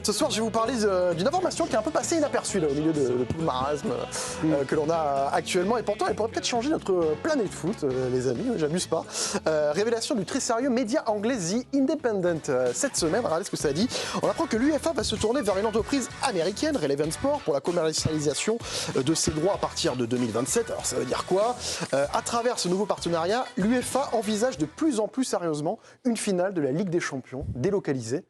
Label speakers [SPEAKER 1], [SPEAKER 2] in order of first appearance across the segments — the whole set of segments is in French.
[SPEAKER 1] Ce soir, je vais vous parler d'une information qui est un peu passée inaperçue là, au milieu de tout le marasme que l'on a actuellement. Et pourtant, elle pourrait peut-être changer notre planète foot, les amis, j'abuse pas. Révélation du très sérieux média anglais The Independent. Cette semaine, regardez ce que ça dit. On apprend que l'UEFA va se tourner vers une entreprise américaine, Relevant Sport, pour la commercialisation de ses droits à partir de 2027. Alors ça veut dire quoi? À travers ce nouveau partenariat, l'UEFA envisage de plus en plus sérieusement une finale de la Ligue des Champions délocalisée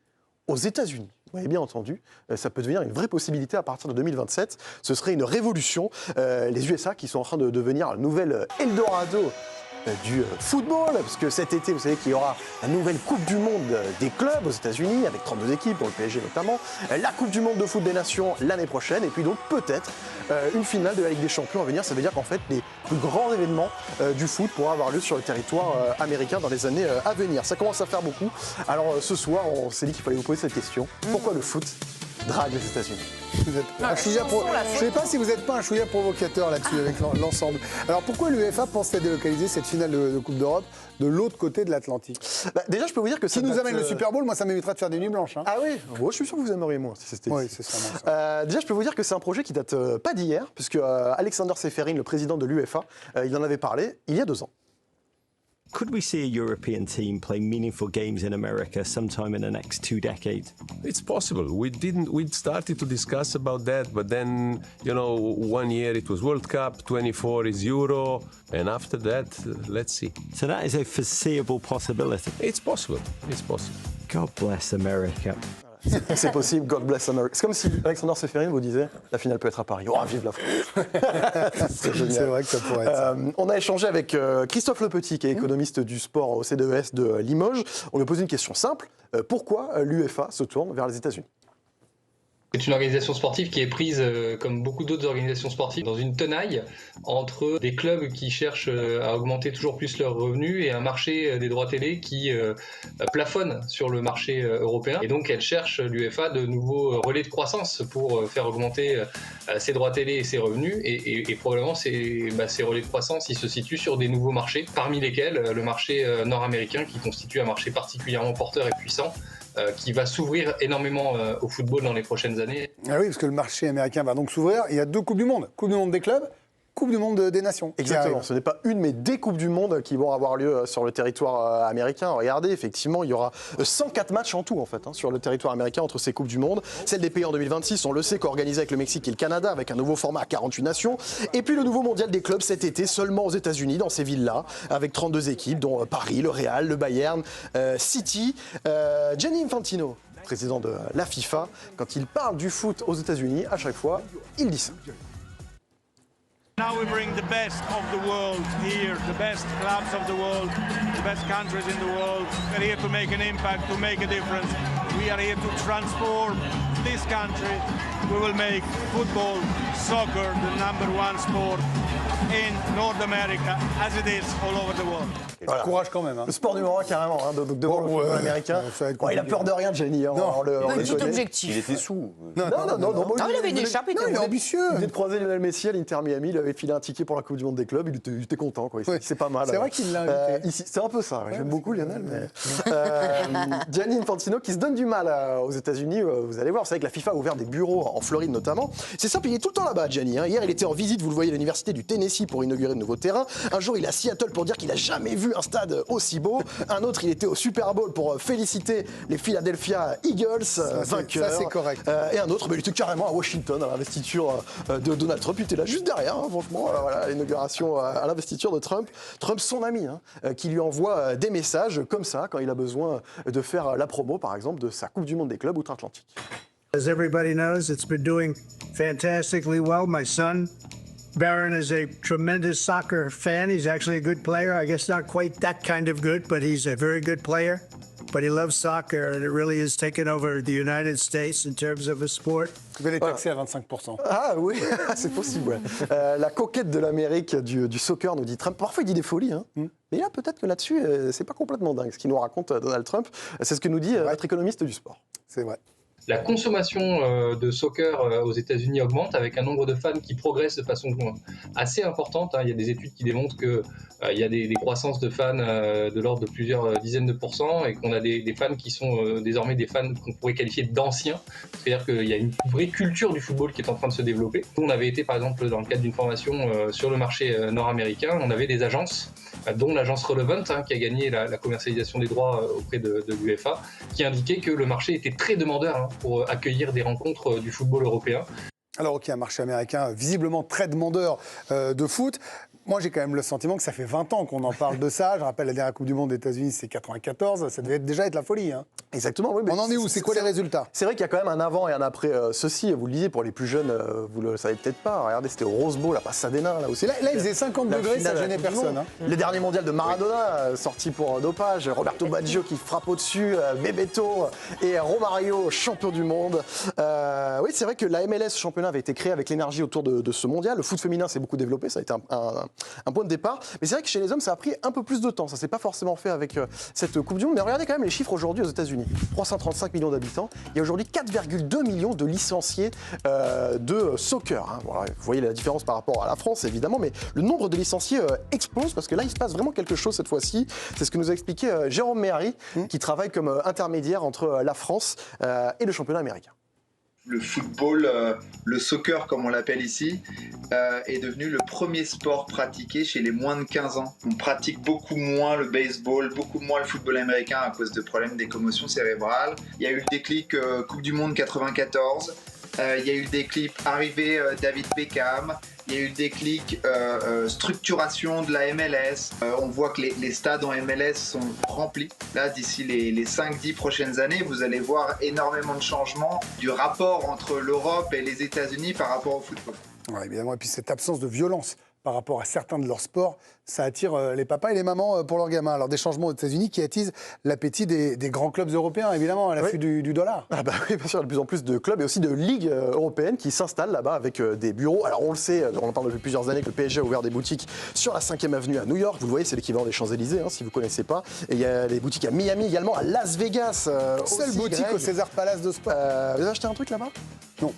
[SPEAKER 1] aux États-Unis. Vous avez bien entendu, ça peut devenir une vraie possibilité à partir de 2027. Ce serait une révolution. Les USA qui sont en train de devenir le nouvel Eldorado du football, parce que cet été, vous savez qu'il y aura la nouvelle Coupe du Monde des clubs aux États-Unis, avec 32 équipes, dont le PSG notamment, la Coupe du Monde de foot des nations l'année prochaine, et puis donc peut-être une finale de la Ligue des Champions à venir. Ça veut dire qu'en fait, les plus grands événements du foot pourront avoir lieu sur le territoire américain dans les années à venir. Ça commence à faire beaucoup. Alors ce soir, on s'est dit qu'il fallait vous poser cette question. Pourquoi le foot drague les États-Unis?
[SPEAKER 2] Je ne sais pas si vous n'êtes pas un chouïa provocateur là-dessus avec l'ensemble. Alors pourquoi l'UEFA pense-t-elle délocaliser cette finale de Coupe d'Europe de l'autre côté de l'Atlantique?
[SPEAKER 1] Déjà, je peux vous dire que ça
[SPEAKER 2] nous amène le Super Bowl, moi ça m'évitera de faire des nuits blanches. Hein.
[SPEAKER 1] Ah oui, je suis sûr que vous aimeriez moins si c'était.
[SPEAKER 2] Oui, c'est ça.
[SPEAKER 1] Déjà, je peux vous dire que c'est un projet qui date pas d'hier, puisque Alexander Seferin, le président de l'UEFA, il en avait parlé il y a 2 ans.
[SPEAKER 3] Could we see a European team play meaningful games in America sometime in the next 2 decades?
[SPEAKER 4] It's possible. We started to discuss about that, but then, 1 year it was World Cup, 24 is Euro, and after that, let's see.
[SPEAKER 3] So that is a foreseeable possibility.
[SPEAKER 4] It's possible. It's possible.
[SPEAKER 3] God bless America.
[SPEAKER 1] C'est possible, God bless America. C'est comme si Alexander Seferin vous disait la finale peut être à Paris. Oh, vive la France.
[SPEAKER 2] C'est vrai que ça pourrait être ça.
[SPEAKER 1] On a échangé avec Christophe Lepetit, qui est économiste du sport au CDES de Limoges. On lui a posé une question simple. Pourquoi l'UEFA se tourne vers les États-Unis?
[SPEAKER 5] C'est une organisation sportive qui est prise, comme beaucoup d'autres organisations sportives, dans une tenaille entre des clubs qui cherchent à augmenter toujours plus leurs revenus et un marché des droits télé qui plafonne sur le marché européen. Et donc elle cherche, l'UEFA, de nouveaux relais de croissance pour faire augmenter ses droits télé et ses revenus. Et probablement ces relais de croissance, ils se situent sur des nouveaux marchés, parmi lesquels le marché nord-américain, qui constitue un marché particulièrement porteur et puissant, qui va s'ouvrir énormément au football dans les prochaines années.
[SPEAKER 2] Ah oui, parce que le marché américain va donc s'ouvrir. Il y a 2 Coupes du Monde. Coupe du Monde des clubs, Coupe du Monde des nations.
[SPEAKER 1] Exactement, ce n'est pas une, mais des Coupes du Monde qui vont avoir lieu sur le territoire américain. Regardez, effectivement, il y aura 104 matchs en tout, en fait, sur le territoire américain entre ces Coupes du Monde. Celle des pays en 2026, on le sait, co-organisée avec le Mexique et le Canada, avec un nouveau format à 48 nations. Et puis le nouveau mondial des clubs cet été, seulement aux États-Unis, dans ces villes-là, avec 32 équipes, dont Paris, le Real, le Bayern, City, Gianni Infantino, président de la FIFA, quand il parle du foot aux États-Unis, à chaque fois, il dit ça.
[SPEAKER 6] Now we bring the best of the world here, the best clubs of the world, the best countries in the world. We're here to make an impact, to make a difference. We are here to transform this country. We will make football, soccer, the #1 sport in North America, as it is all over the world.
[SPEAKER 2] Voilà. Courage quand même. Hein.
[SPEAKER 1] Le sport numéro 1 carrément, devant le football américain. Il a peur de rien, Gianni.
[SPEAKER 7] Petit objectif.
[SPEAKER 8] Il était sous.
[SPEAKER 1] Non.
[SPEAKER 7] Il avait des échappes.
[SPEAKER 2] Il est ambitieux.
[SPEAKER 1] Il venait de croiser Lionel Messi à l'Inter Miami, il avait filé un ticket pour la Coupe du Monde des clubs, il était content, quoi. C'est pas mal.
[SPEAKER 2] C'est vrai qu'il l'a invité.
[SPEAKER 1] C'est un peu ça, j'aime beaucoup Lionel. Mais... Gianni Infantino qui se donne du mal aux États-Unis, vous allez voir, vous savez que la FIFA a ouvert des bureaux en Floride notamment. C'est simple, il est tout le temps là-bas, Gianni. Hier, il était en visite, vous le voyez, à l'université du Tennessee pour inaugurer de nouveaux terrains. Un jour, il est à Seattle pour dire qu'il a jamais vu un stade aussi beau. Un autre, il était au Super Bowl pour féliciter les Philadelphia Eagles, vainqueurs.
[SPEAKER 2] Ça, c'est correct.
[SPEAKER 1] Et un autre, il était carrément à Washington, à l'investiture de Donald Trump. Il était là juste derrière, franchement, voilà, l'inauguration à l'investiture de Trump. Trump, son ami, qui lui envoie des messages comme ça quand il a besoin de faire la promo, par exemple, de sa Coupe du Monde des clubs outre-Atlantique.
[SPEAKER 9] As everybody knows, it's been doing fantastically well. My son, Barron, is a tremendous soccer fan. He's actually a good player. I guess not quite that kind of good, but he's a very good player. But he loves soccer, and it really has taken over the United States in terms of a sport.
[SPEAKER 2] Vous allez taxer à 25%.
[SPEAKER 1] Ah oui, c'est possible. La coquette de l'Amérique du soccer, nous dit Trump. Parfois, il dit des folies. Mais là, peut-être que là-dessus, c'est pas complètement dingue. Ce qu'il nous raconte Donald Trump, c'est ce que nous dit notre économiste du sport.
[SPEAKER 2] C'est vrai.
[SPEAKER 5] la consommation de soccer aux États-Unis augmente avec un nombre de fans qui progresse de façon assez importante. Il y a des études qui démontrent qu'il y a des croissances de fans de l'ordre de plusieurs dizaines de pourcents et qu'on a des fans qui sont désormais des fans qu'on pourrait qualifier d'anciens. C'est-à-dire qu'il y a une vraie culture du football qui est en train de se développer. Nous, on avait été par exemple dans le cadre d'une formation sur le marché nord-américain, on avait des agences, dont l'agence Relevant qui a gagné la commercialisation des droits auprès de l'UEFA, qui indiquait que le marché était très demandeur pour accueillir des rencontres du football européen.
[SPEAKER 2] Alors ok, un marché américain visiblement très demandeur de foot. Moi, j'ai quand même le sentiment que ça fait 20 ans qu'on en parle de ça. Je rappelle, la dernière Coupe du Monde des États-Unis, c'est 94. Ça devait déjà être la folie.
[SPEAKER 1] Exactement, oui.
[SPEAKER 2] On en est où? C'est quoi les résultats?
[SPEAKER 1] C'est vrai qu'il y a quand même un avant et un après ceci. Vous le disiez, pour les plus jeunes, vous le savez peut-être pas. Regardez, c'était au Rose Bowl, à Pasadena. Là, aussi.
[SPEAKER 2] Là, il faisait 50 degrés, ça gênait personne.
[SPEAKER 1] Le dernier mondial de Maradona, sorti pour dopage. Roberto Baggio qui frappe au-dessus. Bebeto et Romario, champion du monde. Oui, c'est vrai que la MLS, ce championnat, avait été créé avec l'énergie autour de ce mondial. Le foot féminin s'est beaucoup développé. Ça a été un point de départ. Mais c'est vrai que chez les hommes, ça a pris un peu plus de temps. Ça ne s'est pas forcément fait avec cette Coupe du Monde. Mais regardez quand même les chiffres aujourd'hui aux États-Unis. 335 millions d'habitants. Il y a aujourd'hui 4,2 millions de licenciés de soccer. Voilà, vous voyez la différence par rapport à la France, évidemment. Mais le nombre de licenciés explose parce que là, il se passe vraiment quelque chose cette fois-ci. C'est ce que nous a expliqué Jérôme Méhari, qui travaille comme intermédiaire entre la France et le championnat américain.
[SPEAKER 8] Le football, le soccer comme on l'appelle ici, est devenu le premier sport pratiqué chez les moins de 15 ans. On pratique beaucoup moins le baseball, beaucoup moins le football américain à cause de problèmes des commotions cérébrales. Il y a eu le déclic Coupe du Monde 94, il y a eu le déclic arrivée David Beckham, il y a eu le déclic structuration de la MLS. On voit que les stades en MLS sont remplis. Là, d'ici les 5-10 prochaines années, vous allez voir énormément de changements du rapport entre l'Europe et les États-Unis par rapport au football.
[SPEAKER 2] Ouais, évidemment, et puis cette absence de violence par rapport à certains de leurs sports, ça attire les papas et les mamans pour leurs gamins. Alors des changements aux États-Unis qui attisent l'appétit des grands clubs européens, évidemment, à l'affût du dollar.
[SPEAKER 1] Ah bah oui, bien sûr, de plus en plus de clubs et aussi de ligues européennes qui s'installent là-bas avec des bureaux. Alors on le sait, on en parle depuis plusieurs années que le PSG a ouvert des boutiques sur la 5e avenue à New York. Vous le voyez, c'est l'équivalent des Champs-Élysées, si vous ne connaissez pas. Et il y a des boutiques à Miami également, à Las Vegas.
[SPEAKER 2] Seule boutique au César Palace de sport.
[SPEAKER 1] Vous avez acheté un truc là-bas?
[SPEAKER 2] Non.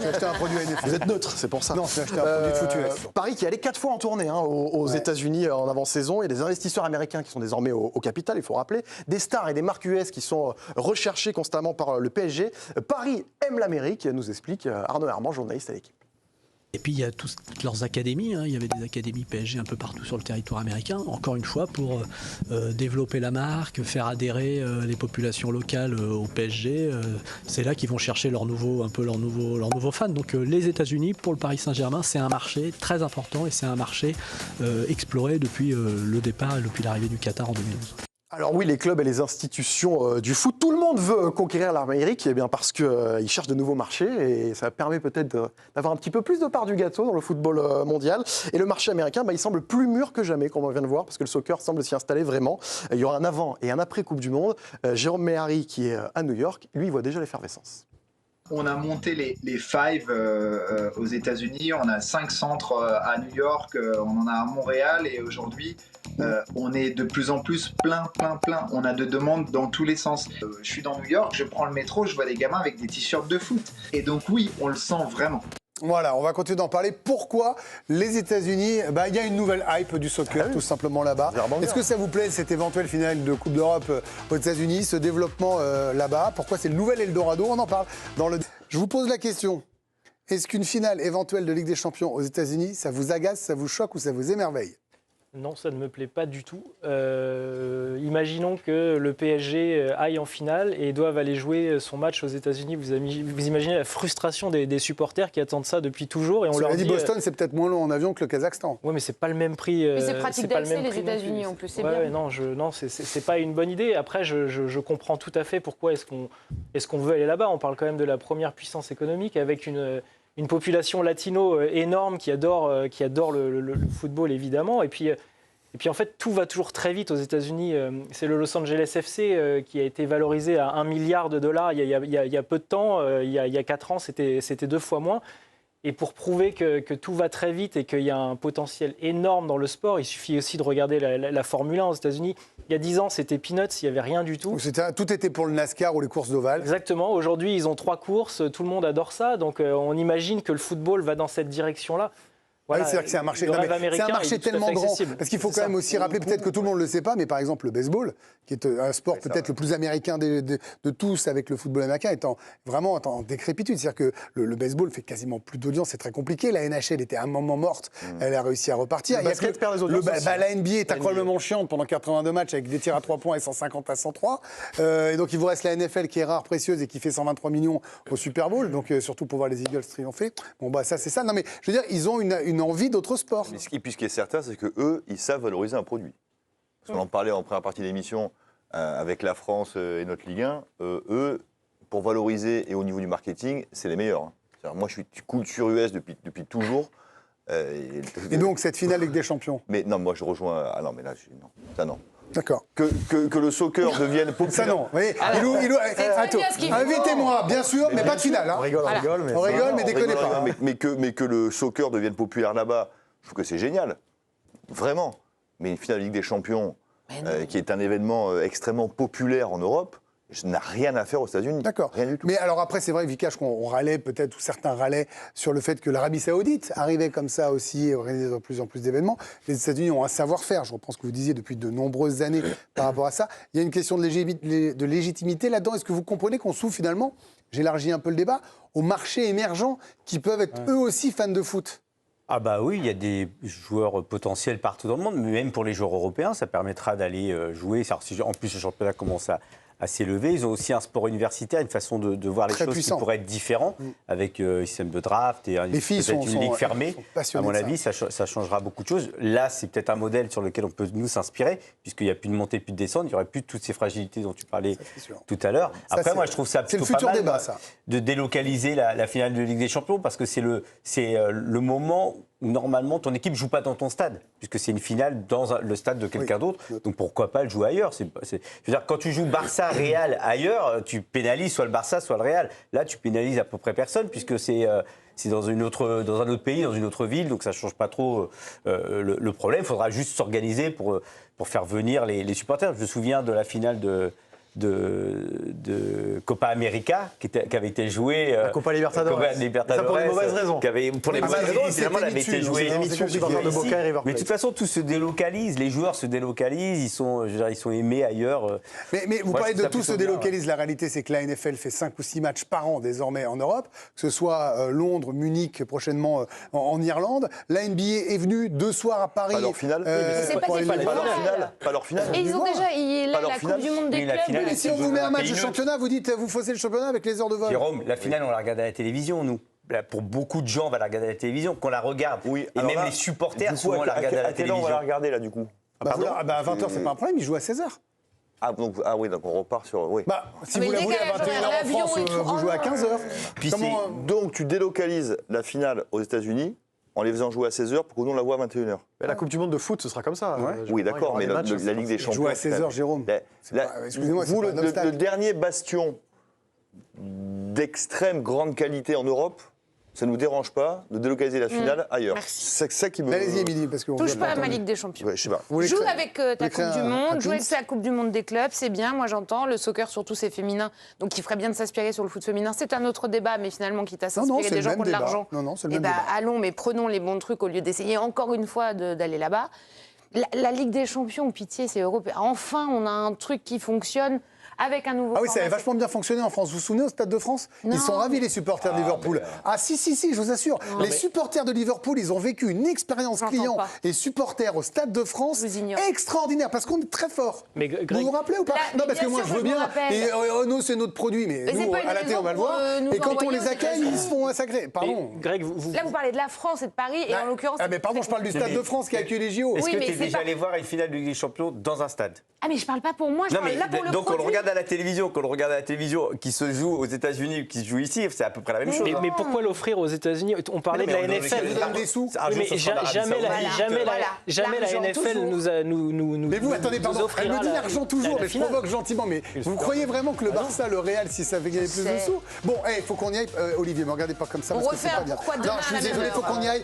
[SPEAKER 2] J'ai acheté un produit NFT.
[SPEAKER 1] Vous êtes neutre, c'est pour ça.
[SPEAKER 2] Non, j'ai acheté un produit de foot US.
[SPEAKER 1] Paris qui allait 4 fois en tournée aux États-Unis en avant-saison. Il y a des investisseurs américains qui sont désormais au capital, il faut rappeler. Des stars et des marques US qui sont recherchées constamment par le PSG. Paris aime l'Amérique, nous explique Arnaud Herman, journaliste à l'équipe.
[SPEAKER 10] Et puis il y a toutes leurs académies, il y avait des académies PSG un peu partout sur le territoire américain, encore une fois pour développer la marque, faire adhérer les populations locales au PSG. C'est là qu'ils vont chercher leurs nouveaux fans. Donc les États-Unis, pour le Paris Saint-Germain, c'est un marché très important et c'est un marché exploré depuis le départ et depuis l'arrivée du Qatar en 2011.
[SPEAKER 1] Alors oui, les clubs et les institutions du foot, tout le monde veut conquérir l'Amérique parce qu'ils cherchent de nouveaux marchés et ça permet peut-être d'avoir un petit peu plus de part du gâteau dans le football mondial. Et le marché américain, il semble plus mûr que jamais, comme on vient de voir, parce que le soccer semble s'y installer vraiment. Il y aura un avant et un après Coupe du Monde. Jérôme Méhari, qui est à New York, lui, il voit déjà l'effervescence.
[SPEAKER 8] On a monté les Five aux États-Unis, on a 5 centres à New York, on en a à Montréal et aujourd'hui on est de plus en plus plein. On a de demandes dans tous les sens. Je suis dans New York, je prends le métro, je vois des gamins avec des t-shirts de foot. Et donc oui, on le sent vraiment.
[SPEAKER 2] Voilà, on va continuer d'en parler. Pourquoi les États-Unis, il y a une nouvelle hype du soccer tout simplement là-bas. Est-ce que ça vous plaît cette éventuelle finale de Coupe d'Europe aux États-Unis, ce développement là-bas? Pourquoi c'est le nouvel Eldorado? On en parle dans le... Je vous pose la question. Est-ce qu'une finale éventuelle de Ligue des Champions aux États-Unis, ça vous agace, ça vous choque ou ça vous émerveille?
[SPEAKER 11] Non, ça ne me plaît pas du tout. Imaginons que le PSG aille en finale et doive aller jouer son match aux États-Unis. Vous imaginez la frustration des supporters qui attendent ça depuis toujours. Et on leur dit
[SPEAKER 2] Boston, c'est peut-être moins long en avion que le Kazakhstan.
[SPEAKER 11] Oui, mais c'est pas le même prix.
[SPEAKER 7] Mais c'est pratique d'accès les États-Unis en plus. C'est bien.
[SPEAKER 11] Non, c'est pas une bonne idée. Après, je comprends tout à fait pourquoi est-ce qu'on veut aller là-bas. On parle quand même de la première puissance économique avec une population latino énorme qui adore le football, évidemment. Et puis, en fait, tout va toujours très vite aux États-Unis. C'est le Los Angeles FC qui a été valorisé à $1 milliard il y a peu de temps. Il y a 4 ans, c'était 2 fois moins. Et pour prouver que tout va très vite et qu'il y a un potentiel énorme dans le sport, il suffit aussi de regarder la Formule 1 aux États-Unis. Il y a 10 ans, c'était peanuts, il n'y avait rien du tout.
[SPEAKER 2] Tout était pour le NASCAR ou les courses d'ovale.
[SPEAKER 11] Exactement. Aujourd'hui, ils ont 3 courses, tout le monde adore ça. Donc on imagine que le football va dans cette direction-là. Voilà,
[SPEAKER 2] c'est-à-dire que c'est un marché, tellement grand. Parce qu'il faut quand même aussi rappeler, peut-être que tout le monde ne le sait pas, mais par exemple le baseball, qui est un sport peut-être le plus américain de tous, avec le football américain, étant vraiment en décrépitude. C'est-à-dire que le baseball fait quasiment plus d'audience, c'est très compliqué. La NHL était un moment morte, elle a réussi à repartir.
[SPEAKER 1] Le basket perd les audiences aussi.
[SPEAKER 2] La NBA est incroyablement chiante pendant 82 matchs avec des tirs à 3 points et 150 à 103. Et donc il vous reste la NFL qui est rare, précieuse et qui fait 123 millions au Super Bowl. Donc surtout pour voir les Eagles triompher. Bon bah ça c'est ça. Non mais je veux dire, ils ont une envie d'autres sports.
[SPEAKER 12] Et puis ce qui est certain, c'est qu'eux, ils savent valoriser un produit. Parce qu'on en parlait en première partie de l'émission avec la France et notre Ligue 1. Eux, pour valoriser et au niveau du marketing, c'est les meilleurs. Hein. Moi, je suis culture US depuis toujours.
[SPEAKER 2] Et donc, cette finale Ligue des Champions.
[SPEAKER 12] Mais non, moi, je rejoins... Ah non, mais là, non. Ça, non.
[SPEAKER 2] D'accord.
[SPEAKER 12] Que le soccer devienne populaire.
[SPEAKER 2] Ça non. Vous voyez, invitez-moi, bien sûr, mais pas de finale. Hein. On rigole, mais déconnez pas.
[SPEAKER 12] Mais que le soccer devienne populaire là-bas, je trouve que c'est génial. Vraiment. Mais une finale de Ligue des Champions, qui est un événement extrêmement populaire en Europe, n'a rien à faire aux États-Unis.
[SPEAKER 2] D'accord.
[SPEAKER 12] Rien du tout.
[SPEAKER 2] Mais alors après, c'est vrai, Vikash, qu'on râlait peut-être, ou certains râlaient sur le fait que l'Arabie Saoudite arrivait comme ça aussi, organiser de plus en plus d'événements. Les États-Unis ont un savoir-faire, je reprends ce que vous disiez depuis de nombreuses années par rapport à ça. Il y a une question de légitimité là-dedans. Est-ce que vous comprenez qu'on s'ouvre finalement, j'élargis un peu le débat, aux marchés émergents qui peuvent être eux aussi fans de foot ?
[SPEAKER 13] Ah bah oui, il y a des joueurs potentiels partout dans le monde, mais même pour les joueurs européens, ça permettra d'aller jouer. Alors, en plus, le championnat commence à s'élever. Ils ont aussi un sport universitaire, une façon de voir les choses qui pourrait être différent, avec un système de draft et peut-être une ligue fermée. À mon avis, ça changera beaucoup de choses. Là, c'est peut-être un modèle sur lequel on peut nous s'inspirer, puisqu'il n'y a plus de montée, plus de descente, il n'y aurait plus toutes ces fragilités dont tu parlais tout à l'heure. Après, moi, je trouve ça plutôt pas mal de délocaliser la finale de Ligue des Champions, parce que c'est le moment où normalement ton équipe ne joue pas dans ton stade, puisque c'est une finale dans le stade de quelqu'un d'autre. Donc pourquoi pas le jouer ailleurs ? Je veux dire, quand tu joues Barça-Real ailleurs, tu pénalises soit le Barça, soit le Real. Là, tu pénalises à peu près personne, puisque c'est dans un autre pays, dans une autre ville, donc ça ne change pas trop le problème. Il faudra juste s'organiser pour faire venir les supporters. Je me souviens de la finale de Copa América qui avait été jouée
[SPEAKER 1] la Copa Libertadores. Ça pour les mauvaises raisons.
[SPEAKER 13] Pour les mauvaises raisons, évidemment, elle avait été jouée. Mais de toute façon, tout se délocalise. Les joueurs se délocalisent. Ils sont aimés ailleurs.
[SPEAKER 2] Mais vous parlez de tout se délocalise. La réalité, c'est que la NFL fait 5 ou 6 matchs par an désormais en Europe, que ce soit Londres, Munich, prochainement en Irlande. La NBA est venue 2 soirs à Paris.
[SPEAKER 12] Pas leur finale. Pas leur finale.
[SPEAKER 7] Et ils ont déjà la Coupe du Monde des clubs.
[SPEAKER 2] Et si on vous met un match de championnat, vous dites vous faussez le championnat avec les heures de vol.
[SPEAKER 13] Jérôme, la finale, on la regarde à la télévision, nous. Pour beaucoup de gens, on va la regarder à la télévision, qu'on la regarde. Oui, et même les supporters, souvent, on la regarde à la télévision.
[SPEAKER 12] On va la regarder, là, du coup.
[SPEAKER 2] À 20h, c'est pas un problème, ils jouent à 16h.
[SPEAKER 12] Oui, donc on repart sur... Oui.
[SPEAKER 2] Si vous la voulez à 21h en France, vous jouez à 15h.
[SPEAKER 12] Donc tu délocalises la finale aux États-Unis en les faisant jouer à 16h pour que nous on la voit à 21h.
[SPEAKER 1] Mais la Coupe du Monde de foot, ce sera comme ça.
[SPEAKER 12] Oui, d'accord, mais la Ligue des Champions...
[SPEAKER 2] Jouer à 16h, Jérôme.
[SPEAKER 12] Excusez-moi, vous, le dernier bastion d'extrême grande qualité en Europe, ça ne nous dérange pas de délocaliser la finale ailleurs. C'est ça qui me...
[SPEAKER 2] Allez-y, Émilie, parce que...
[SPEAKER 7] Touche pas à ma Ligue des Champions.
[SPEAKER 12] Ouais, je sais pas.
[SPEAKER 7] Joue avec ta Coupe du Monde, joue avec la Coupe du Monde des clubs, c'est bien, moi j'entends. Le soccer, surtout, c'est féminin, donc il ferait bien de s'inspirer sur le foot féminin. C'est un autre débat, mais finalement, quitte à s'inspirer des gens qui ont de l'argent.
[SPEAKER 2] Non, c'est le même débat.
[SPEAKER 7] Allons, mais prenons les bons trucs au lieu d'essayer encore une fois d'aller là-bas. La Ligue des Champions, pitié, c'est européen. Enfin, on a un truc qui fonctionne. Avec un nouveau
[SPEAKER 2] ça avait vachement bien fonctionné en France. Vous vous souvenez au Stade de France ? Ils sont ravis, les supporters de Liverpool. Si, je vous assure. Les supporters de Liverpool, ils ont vécu une expérience client et supporters au Stade de France extraordinaire, parce qu'on est très fort. Vous vous rappelez ou pas ? Non, parce que moi, je veux bien. Et Renault, c'est notre produit, mais nous, à la télé, on va le voir. Et quand on les accueille, ils se font massacrer. Pardon.
[SPEAKER 11] Greg,
[SPEAKER 7] là, vous parlez de la France et de Paris, et en l'occurrence...
[SPEAKER 2] mais pardon, je parle du Stade de France qui a accueilli les JO.
[SPEAKER 13] Est-ce que tu es déjà allé voir une finale de Ligue des Champions dans un stade ?
[SPEAKER 7] Ah, mais je parle pas pour moi, je parle là pour le produit.
[SPEAKER 13] à la télévision, qu'on le regarde à la télévision, qui se joue aux États-Unis, qui se joue ici, c'est à peu près la même chose.
[SPEAKER 11] Mais pourquoi l'offrir aux États-Unis? On parlait de la NFL.
[SPEAKER 2] Des sous.
[SPEAKER 11] Mais jamais la NFL nous.
[SPEAKER 2] Mais vous, attendez, pardon, elle me dit l'argent toujours, mais je provoque gentiment. Mais vous croyez vraiment que le Barça, le Real, si ça fait gagner plus de sous? Bon, il faut qu'on y aille. Olivier, me regardez pas comme ça parce que c'est pas bien. Non, je suis désolé, il faut qu'on y aille.